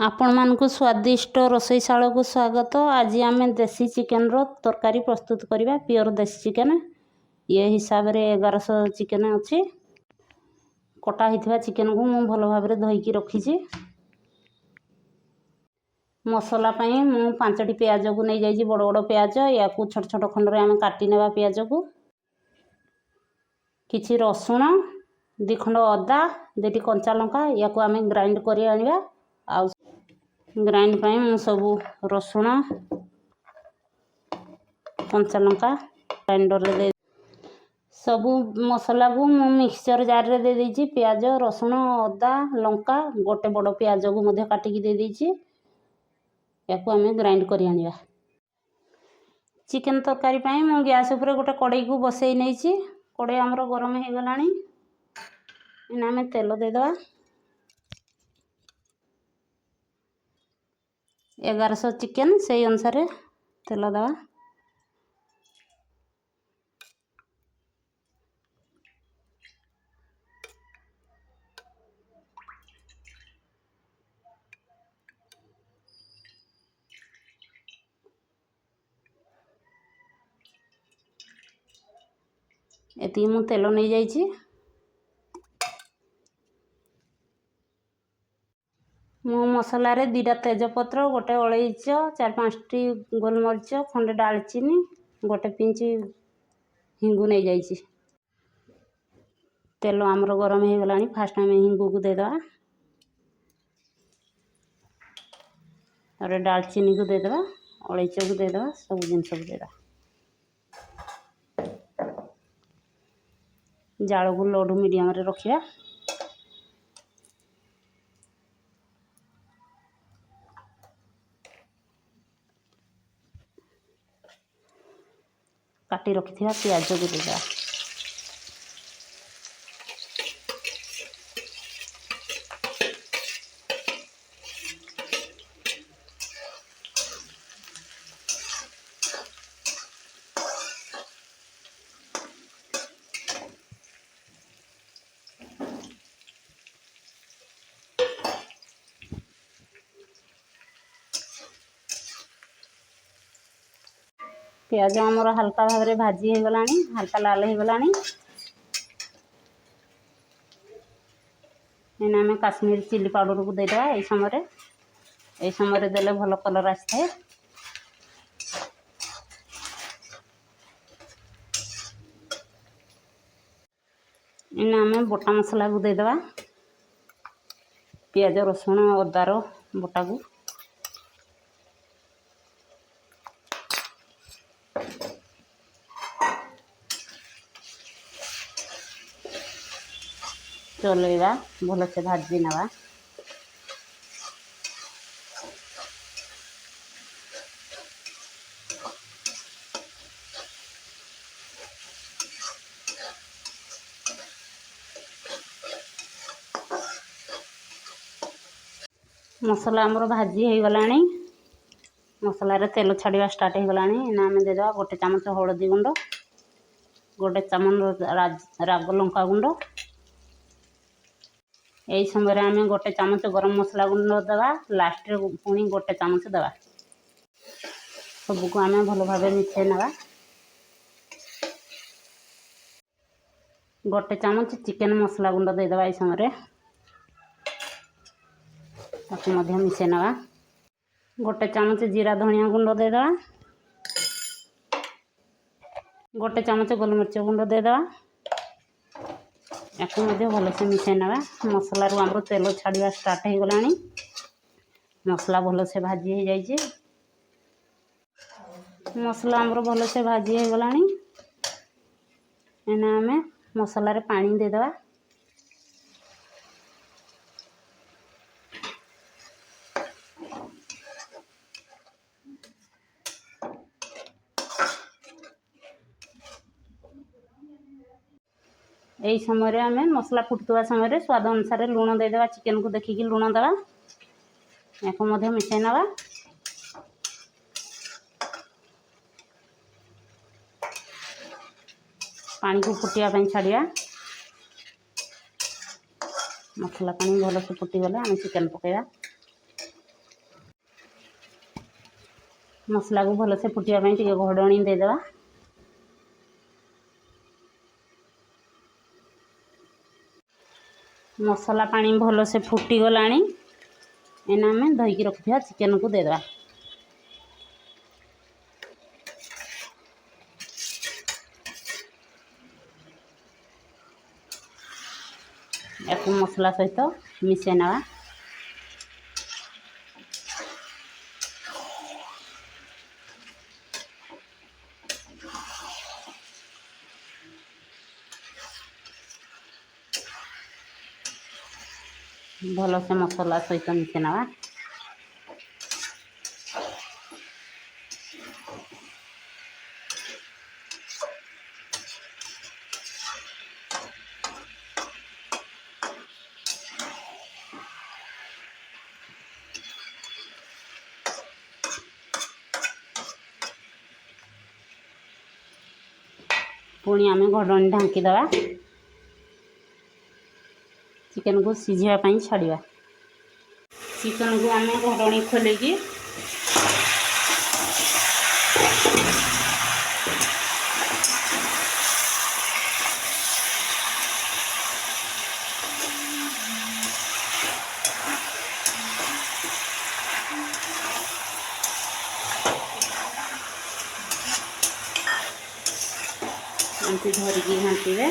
आपण मानकु स्वादिष्ट रोसेइशाला को स्वागत। आज आम देसी चिकेन रो तरकारी प्रस्तुत करवा। प्योर देसी चिकेन ये हिसाब रे 1100 चिकेन अच्छी कटा होता चिकेन को मुझे भल भाव धोईकी रखी। मसला मु 5टी प्याज को नहीं जाइए बड़ बड़ प्याज या छोट छोट खंड आम काटी नेबा प्याज को किछि रसुण 2 खंड अदा 2टी कंचा लंका या आम ग्राइंड कर आनिबा। आ ग्राइंड पाई मु सब रसुण कंचा लंका ग्राइंडर रे दे सबू मसला को मु मिक्सचर जार रे दे देछि। प्याज रसुण अदा लंका गोटे बड़ प्याज को मध्य काटिकी दे देछि। याको आम ग्राइंड कर आनिबा। चिकेन तरकारी पाई मु गैस ऊपर गोटे कड़ाई को बसई नहीं। कड़ाई हमर गरम हो गलानी। इन आम तेल दे दवा। 1100 चिकेन से अनुसार तेल दवा। एति मु तेल नहीं जाइछि। मु मसला रे 2टा तेजपत्र गोटे अलैच 4-5टी गोलमरीच खंडे डालचीनी गोटे पिंच हिंगू नहीं जाइछि। तेल आमर गरम हो गलानी। फास्ट आम हिंगू को दे दवा और डालचीनी को दे दवा अलैच को दे दवा सब जिनस को दे दवा। जाल को लो टू मीडियम रे रखिया। काटी रखी प्याज को देगा। प्याज आमर हल्का भाव में भाजी हो गलानी। हल्का लाल हो गलानी। इन आम काश्मीर चिली पाउडर को देदेवा। यही समय देले भल कलर आसए। इन आम बोटा मसला को देदेवा। प्याज रसुण अदार बोटा को चलेगा भल से भाजी नवा। मसला आमर भाजी हो गलानी। मसला रे तेल छाड़ा स्टार्ट हो गलानी। इन आम देदेवा गोटे चामच हलदी गुंड गोटे चामच राग लंका गुंड। यही समय आम गोटे चामच गरम मसला गुंड दवा। लास्ट रे पुणी गोटे चामच दवा। सबको आम भल भाव मिसई नवा। गोटे चामच चिकेन मसला गुंड देदेवा। यही समय मिसई नवा। गोटे चामच जीरा धनिया गुंड देदेवा। गोटे चामच गोलमरीच गुंड देदेवा। याको भल से मिसई नवा। मसला रू आमर तेल छाड़ा स्टार्ट हो गलानी। मसला भल से भाजी हो जाइए। मसला आमर भल से भाजी हो गलानी। एना आम मसला रे पानी देदेवा। यही समय आम मसला फुटुवा समय स्वाद अनुसार लुण देदेवा। चिकेन को देखिकी लुण देवा। या मिसई नवा। पानी को फुटिया छाड़िया। मसला पानी भल से फुटीगले आम चिकेन पकेवा। मसला को भलसे फुटिया टिके घोड़णी देदेबा। मसला पानी भलसे फुटीगला। एना आम धोईकी रखिथिबा चिकेन को देदेबा। या मसला सहित मिसई नवा। भलसे मसला सहित मिसई नवा। पुणी आम घोड़णी ढांकी दवा। चिकेन को सीझापी छाड़ा। चिकेन को आम घोड़णी खोलिकी एमती धरिकी घाटे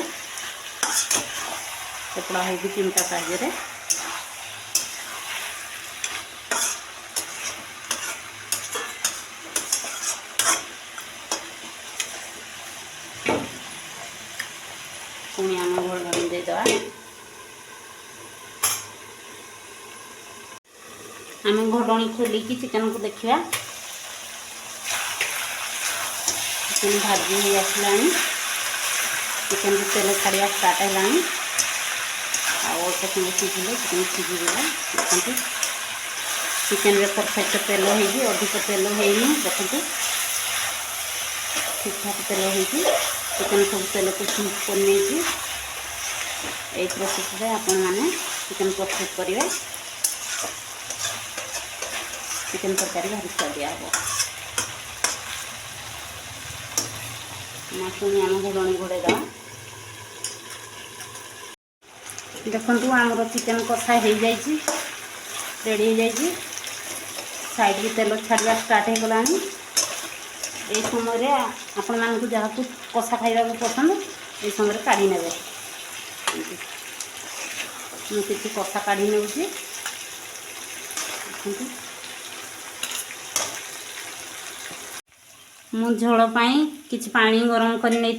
कपड़ा हो चिमटा साइज पुणी आम घोड़णी देदेबा। आम घोड़णी खोलिकी चिकेन को देखा। चिकेन भाजी हो आसला। चिकेन को तेल छाड़ा स्टार्ट है। अल्प समय सीझे चिकेन सीझीगला। देखते चिकेन रे परफेक्ट तेल हो अधिक तेल हो देखते ठीक ठाक तेल हो चिकेन सब तेल को स्मूथ कर प्रोसेस रे आपण माने चिकेन प्रस्तुत करेंगे। चिकेन तरकारी भारी स्वादिया हे। पुणी आम घोड़णी घोड़ेदा। देखु आमर चिकेन कषा हो जाइए रेडी हो जाइए। साइड की तेल छाड़ा स्टार्ट हो गला। यही समय आपण मानक जहाँ कषा खाइबा पसंद ये समय काढ़ी ने मुझे कषा काढ़ी नौ। मु झोल किछि पानी गरम कर नहीं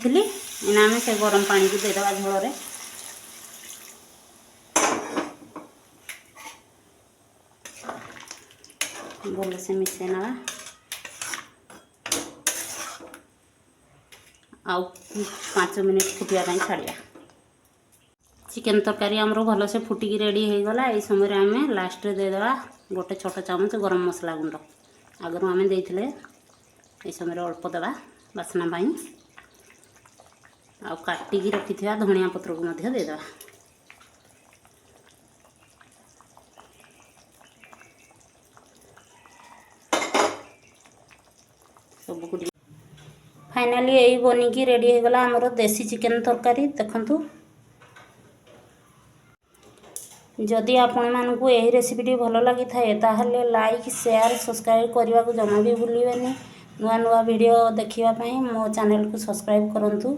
एना आम से गरम पानी को देदेबा झोल रे। भल से मिसई नवा। आउ 5 मिनट फुटिया छाड़ा। चिकेन तरकारी आमर भल से फुटिकी रेडी हो गला। यही समय आम लास्ट देदेबा गोटे छोट चामच गरम मसला गुंड। आगु आम देते ये समय अल्प देवा बासना पाई। आ काटिकी रखि धनिया पत्र को देदेबा। सबको फाइनाली यही बनिकी रेडी हो गला आमर देसी चिकेन तरकारी। देखंतु जदि आपण मानकु यही रेसिपीटी भल लगी थाए ताहले लाइक शेयर सब्सक्राइब करने को जमा भी भूलिबेनी। नुआ नुआ वीडियो देखिबा पई मो चैनल को सब्सक्राइब करंतु।